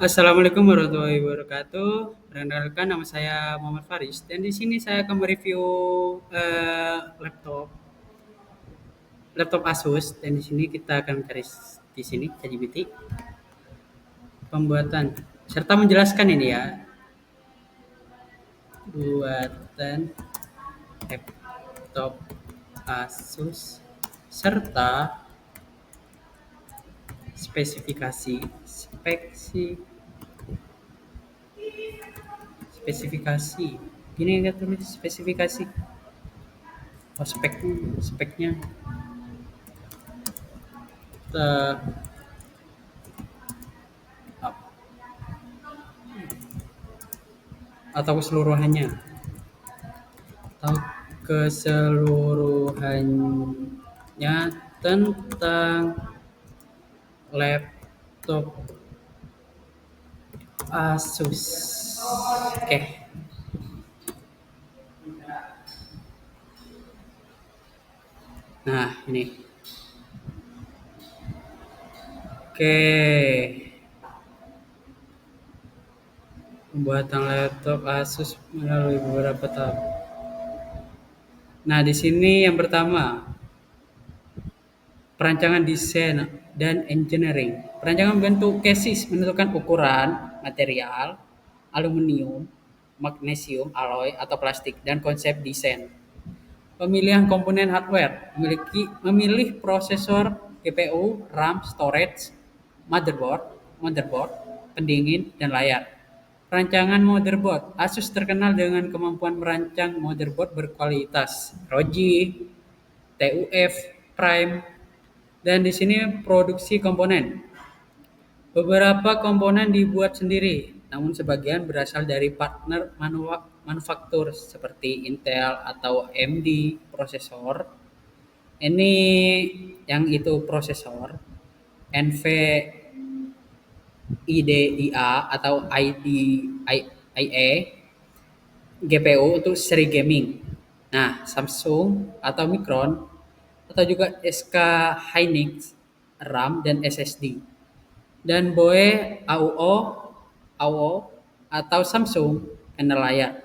Assalamualaikum warahmatullahi wabarakatuh. Perkenalkan nama saya Muhammad Faris dan di sini saya akan mereview laptop laptop Asus dan di sini kita akan cari di sini ChatGPT pembuatan serta menjelaskan ini ya buatan laptop Asus serta spesifikasi spesifikasi ini enggak tulis spesifikasi speknya eh, atau keseluruhannya atau keseluruhannya tentang laptop Asus. Oke. Nah, ini. Oke. Pembuatan laptop Asus melalui beberapa tahap. Nah, di sini yang pertama, perancangan desain dan engineering. Perancangan bentuk chassis menentukan ukuran, material, aluminium, magnesium, alloy, atau plastik, dan konsep desain. Pemilihan komponen hardware memilih prosesor, GPU, RAM, storage, motherboard, pendingin, dan layar. Rancangan motherboard. Asus terkenal dengan kemampuan merancang motherboard berkualitas. ROG, TUF, Prime, dan di sini produksi komponen. Beberapa komponen dibuat sendiri, namun sebagian berasal dari partner manufaktur seperti Intel atau AMD prosesor. Ini yang itu prosesor, NVIDIA atau IA, GPU untuk seri gaming. Nah, Samsung atau Micron atau juga SK Hynix, RAM dan SSD. Dan BOE AUO atau Samsung panel layar.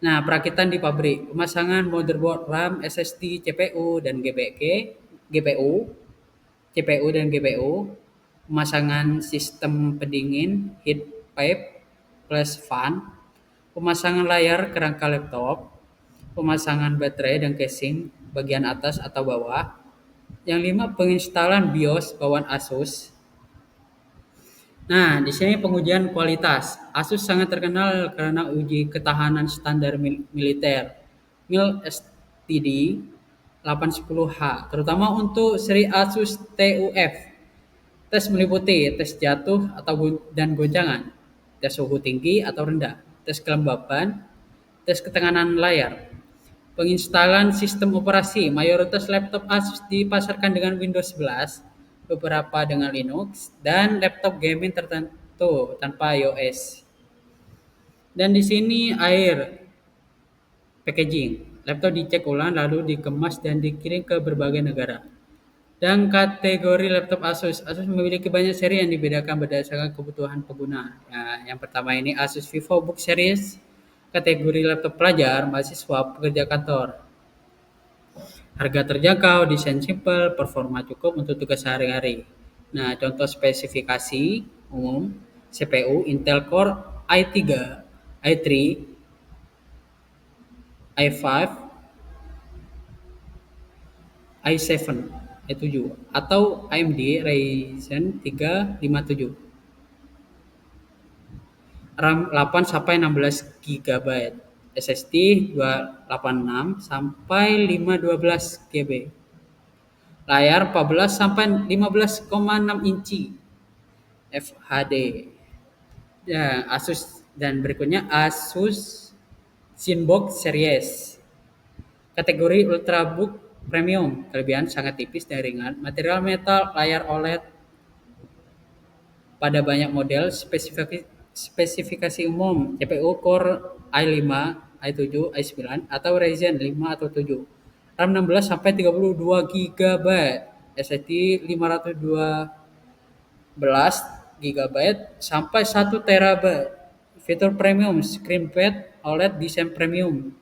Nah, perakitan di pabrik, pemasangan motherboard RAM, SSD, CPU dan GPU, pemasangan sistem pendingin, heat pipe plus fan, pemasangan layar kerangka laptop, pemasangan baterai dan casing bagian atas atau bawah. Yang lima, penginstalan BIOS bawaan Asus. Nah, di sini pengujian kualitas. Asus sangat terkenal karena uji ketahanan standar militer MIL STD 810H, terutama untuk seri Asus TUF. Tes meliputi tes jatuh dan goncangan, tes suhu tinggi atau rendah, tes kelembapan, tes ketekanan layar. Penginstalan sistem operasi. Mayoritas laptop Asus dipasarkan dengan Windows 11, beberapa dengan Linux, dan laptop gaming tertentu tanpa iOS. Dan di sini packaging. Laptop dicek ulang lalu dikemas dan dikirim ke berbagai negara. Dan kategori laptop Asus. Asus memiliki banyak seri yang dibedakan berdasarkan kebutuhan pengguna. Ya, yang pertama ini Asus VivoBook Series, kategori laptop pelajar, mahasiswa, pekerja kantor. Harga terjangkau, desain simple, performa cukup untuk tugas sehari-hari. Nah, contoh spesifikasi umum, CPU Intel Core i3, i3, i5, i7, i7 atau AMD Ryzen 357. RAM 8 sampai 16 GB, SSD 286 sampai 512 GB. Layar 14 sampai 15,6 inci FHD. Ya, Asus dan berikutnya Asus ZenBook Series. Kategori Ultrabook Premium, kelebihan sangat tipis dan ringan, material metal, layar OLED pada banyak model, spesifikasi umum, CPU Core i5, i7, i9 atau Ryzen 5 atau 7. RAM 16 sampai 32 GB, SSD 512 GB sampai 1 TB. Fitur premium, screen pad OLED desain premium.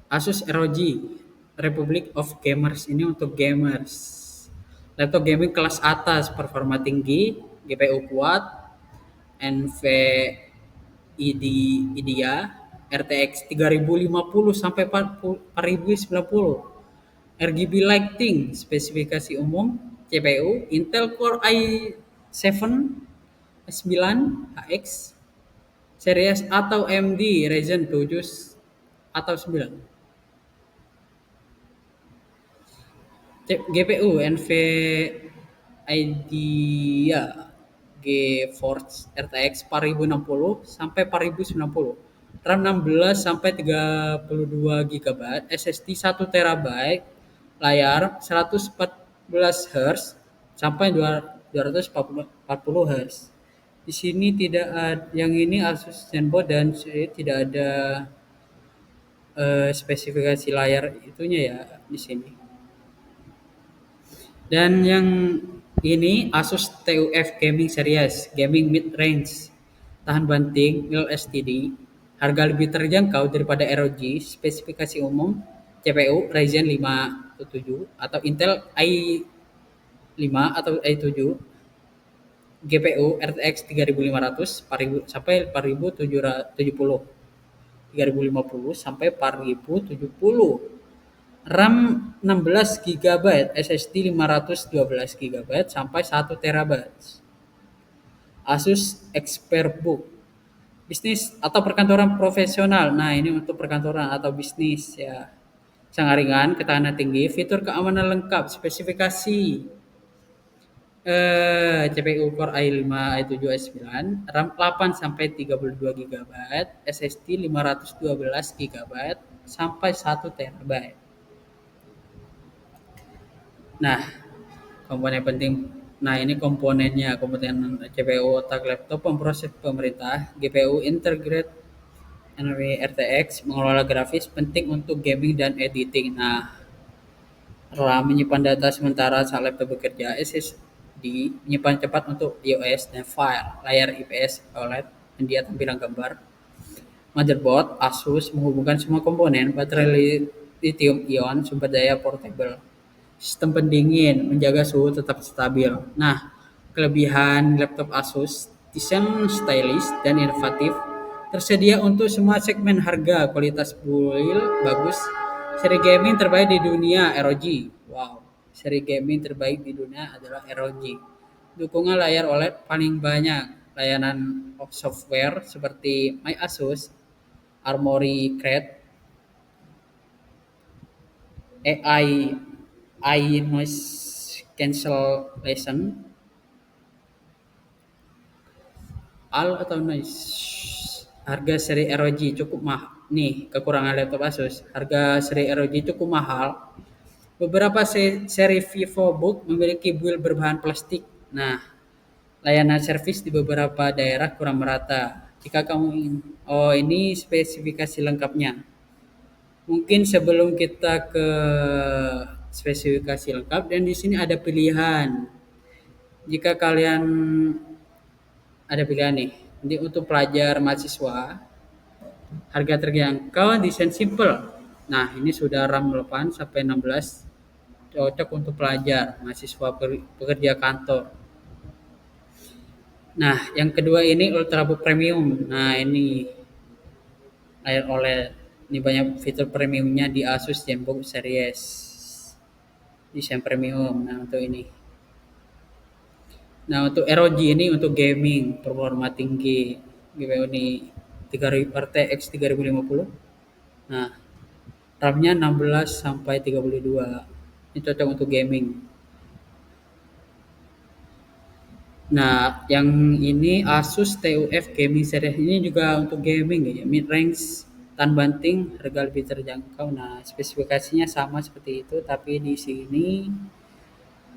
Asus ROG Republic of Gamers, ini untuk gamers. Laptop gaming kelas atas, performa tinggi, GPU kuat, NVIDIA RTX 3050 sampai 4090, RGB lighting, spesifikasi umum, CPU Intel Core i7 9HX series atau AMD Ryzen 7 atau 9. GPU NVIDIA GeForce RTX 4060 sampai 4090, RAM 16 sampai 32 GB, SSD 1 TB, layar 114 Hz sampai 240 Hz. Di sini tidak ada, yang ini Asus ZenBook dan tidak ada spesifikasi layar itunya ya di sini. Dan yang ini Asus TUF Gaming Series, gaming mid range, tahan banting, mil STD, harga lebih terjangkau daripada ROG, spesifikasi umum, CPU Ryzen 5 atau 7 atau Intel i5 atau i7, GPU RTX 3500 sampai 4070, 3050 sampai 4070. RAM 16 GB, SSD 512 GB sampai 1 TB. Asus ExpertBook bisnis atau perkantoran profesional. Nah, ini untuk perkantoran atau bisnis ya. Sangat ringan, ketahanan tinggi, fitur keamanan lengkap, spesifikasi CPU Core i5, i7, i9, RAM 8 sampai 32 GB, SSD 512 GB sampai 1 TB. Nah, komponen penting. Nah, ini komponennya, komponen CPU otak laptop pemproses pemerintah, GPU integrated NVMe RTX, mengelola grafis penting untuk gaming dan editing. Nah, RAM menyimpan data sementara saat laptop bekerja, SSD menyimpan cepat untuk iOS dan file, layar IPS OLED, media tampilan gambar, motherboard Asus menghubungkan semua komponen, baterai lithium ion, sumber daya portable, sistem pendingin, menjaga suhu tetap stabil. Nah, kelebihan laptop Asus, desain stylish dan inovatif, tersedia untuk semua segmen harga, kualitas build bagus, seri gaming terbaik di dunia ROG. Wow, seri gaming terbaik di dunia adalah ROG. Dukungan layar OLED paling banyak, layanan software seperti My Asus, Armoury Crate, AI noise cancellation, al atau noise. Harga seri ROG cukup mahal. Nih, kekurangan laptop Asus. Harga seri ROG cukup mahal. Beberapa seri VivoBook memiliki build berbahan plastik. Nah, layanan servis di beberapa daerah kurang merata. Jika kamu ingin, oh ini spesifikasi lengkapnya. Mungkin sebelum kita ke spesifikasi lengkap, dan di sini ada pilihan. Jika kalian ada pilihan nih, jadi untuk pelajar mahasiswa, harga terjangkau, desain simple. Nah, ini sudah RAM 8 sampai 16, cocok untuk pelajar, mahasiswa, pekerja kantor. Nah, yang kedua ini Ultrabook Premium. Nah, ini layar OLED. Ini banyak fitur premiumnya di Asus ZenBook Series. Desain premium. Nah, untuk ini. Nah, untuk ROG ini untuk gaming, performa tinggi. GPU ini 3000 RTX 3050. Nah, RAM-nya 16 sampai 32. Ini cocok untuk gaming. Nah, yang ini Asus TUF Gaming Series ini juga untuk gaming ya, mid range, tahan banting, harga lebih terjangkau. Nah, spesifikasinya sama seperti itu, tapi di sini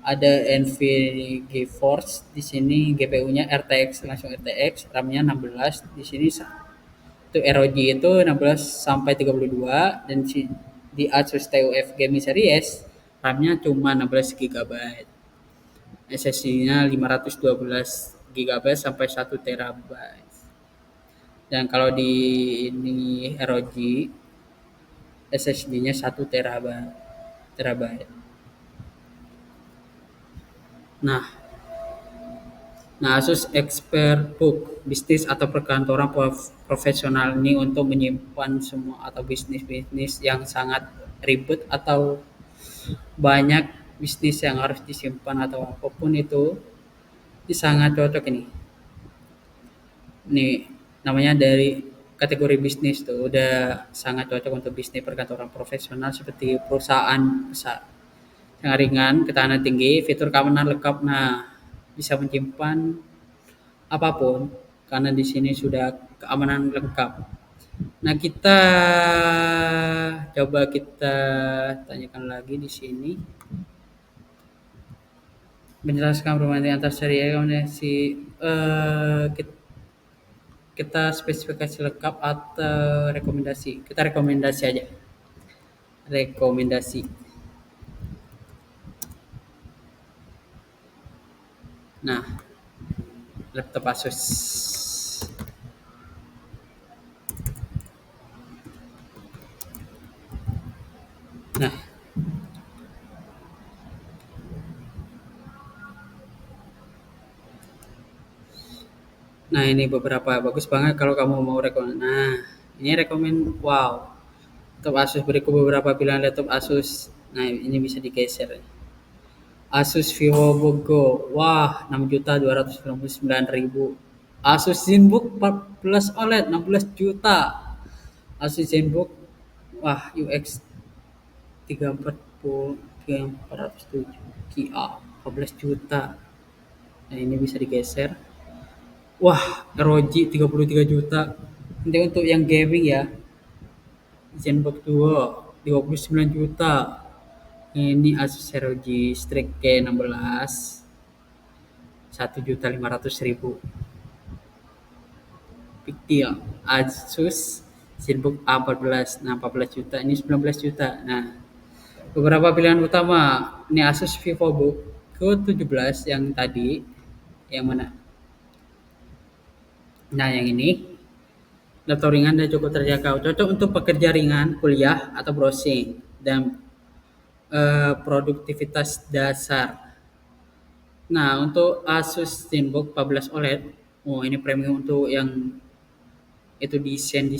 ada NVIDIA GeForce, di sini GPU-nya RTX, langsung RTX, RAM-nya 16, di sini itu ROG itu 16 sampai 32, dan di Asus TUF Gaming Series RAM-nya cuma 16 GB. SSD-nya 512 GB sampai 1 TB. Dan kalau di ini ROG SSD-nya 1 TB. Nah, Nah, Asus ExpertBook bisnis atau perkantoran profesional ini untuk menyimpan semua atau bisnis-bisnis yang sangat ribet atau banyak bisnis yang harus disimpan atau apapun itu, ini sangat cocok ini. Ini namanya dari kategori bisnis tuh udah sangat cocok untuk bisnis perkantoran profesional seperti perusahaan besar yang ringan, ketahanan tinggi, fitur keamanan lengkap. Nah, bisa menyimpan apapun karena di sini sudah keamanan lengkap. Nah, kita tanyakan lagi di sini menjelaskan perbandingan antar seri rekomendasi kita spesifikasi lengkap atau rekomendasi. Kita rekomendasi aja. Rekomendasi. Nah, laptop Asus. Nah, Nah, ini beberapa bagus banget kalau kamu mau rekomend. Nah, ini rekomend. Wow, laptop Asus berikut beberapa pilihan laptop Asus. Nah, ini bisa digeser. Asus VivoBook Go. Wah, 6.299.000. Asus ZenBook 14 OLED 16 juta. Asus ZenBook wah UX 3407 Kia 14 juta. Nah, ini bisa digeser. Wah, ROG 33 juta. Ini untuk yang gaming ya. ZenBook 2 29 juta. Ini Asus ROG Strix K16 1.500.000. Big deal. Asus ZenBook A14. Nah, 14 juta. Ini 19 juta. Nah, beberapa pilihan utama. Ini Asus VivoBook ke-17 yang tadi. Yang mana? Nah, yang ini laptop ringan dan cukup terjangkau. Cocok untuk pekerja ringan, kuliah, atau browsing. Dan produktivitas dasar. Nah, untuk Asus ZenBook 14 OLED, oh ini premium untuk yang itu desain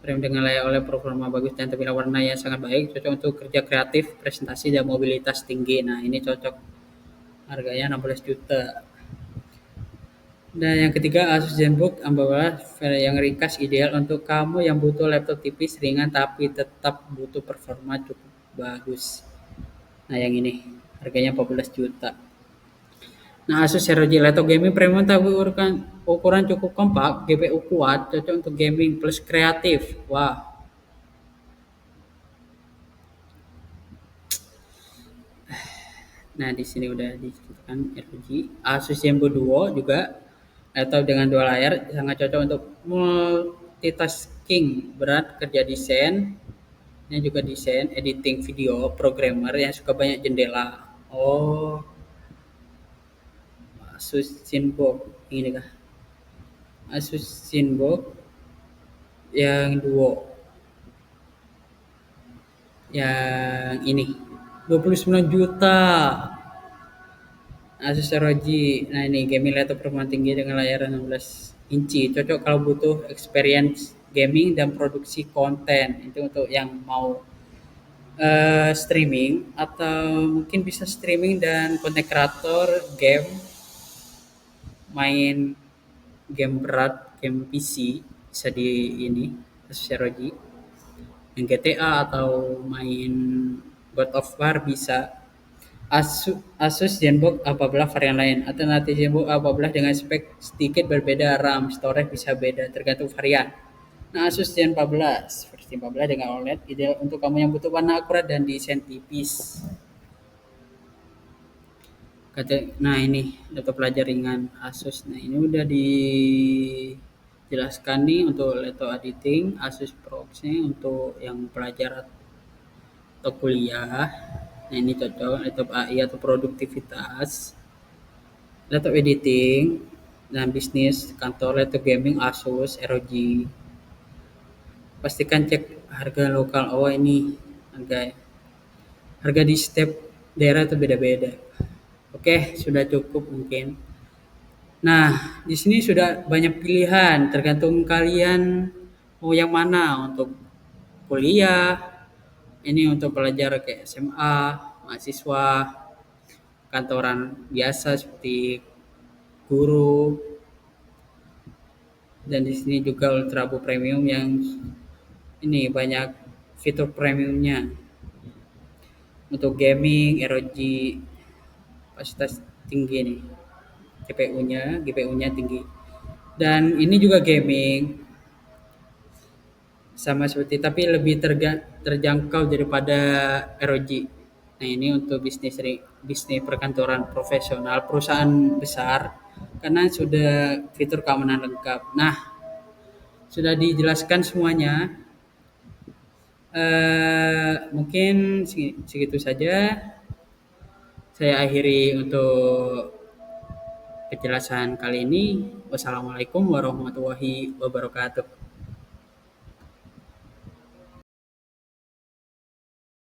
frame dengan layar OLED performa bagus dan tampilan warna yang sangat baik, cocok untuk kerja kreatif, presentasi dan mobilitas tinggi. Nah, ini cocok. Harganya 16 juta. Dan yang ketiga Asus ZenBook 14 yang ringkas ideal untuk kamu yang butuh laptop tipis ringan tapi tetap butuh performa cukup bagus. Nah, yang ini harganya 14 juta. Nah, Asus ROG Laptop Gaming Premium tapi ukuran cukup kompak, GPU kuat, cocok untuk gaming plus kreatif. Wah. Nah, di sini udah disebutkan ROG. Asus Zenbook Duo juga laptop dengan dua layar sangat cocok untuk multitasking berat kerja desain. Ini juga desain, editing video, programmer yang suka banyak jendela. Oh, Asus Zenbook ini kah? Asus Zenbook yang Duo yang ini 29 juta. Asus ROG. Nah, ini gaming laptop performa tinggi dengan layar 16 inci. Cocok kalau butuh experience gaming dan produksi konten. Itu untuk yang mau streaming atau mungkin bisa streaming dan konten kreator game, main game berat, game PC bisa di ini Asus ROG. Yang GTA atau main God of War bisa. Asus ZenBook A14 varian lain. Alternatif ZenBook A14 dengan spek sedikit berbeda, RAM, storage bisa beda tergantung varian. Nah, Asus Zen 14 versi 14 dengan OLED ideal untuk kamu yang butuh warna akurat dan desain tipis. Nah, ini laptop pelajar ringan Asus. Nah, ini udah dijelaskan nih untuk laptop editing Asus ProX nih untuk yang pelajar atau kuliah. Nah, ini cocok laptop AI atau produktivitas, laptop editing, dan bisnis kantor, laptop gaming Asus, ROG. Pastikan cek harga lokal. Oh, ini harga harga di setiap daerah itu beda-beda. Oke, sudah cukup mungkin. Nah, di sini sudah banyak pilihan, tergantung kalian mau yang mana untuk kuliah, ini untuk pelajar kayak SMA, mahasiswa, kantoran biasa seperti guru, dan di sini juga Ultrabook Premium yang ini banyak fitur premiumnya untuk gaming, ROG kapasitas tinggi nih, GPU-nya tinggi. Dan ini juga gaming sama seperti tapi lebih terjangkau daripada ROG. Nah, ini untuk bisnis perkantoran profesional, perusahaan besar karena sudah fitur keamanan lengkap. Nah, sudah dijelaskan semuanya. Mungkin segitu saja. Saya akhiri untuk penjelasan kali ini. Wassalamualaikum warahmatullahi wabarakatuh.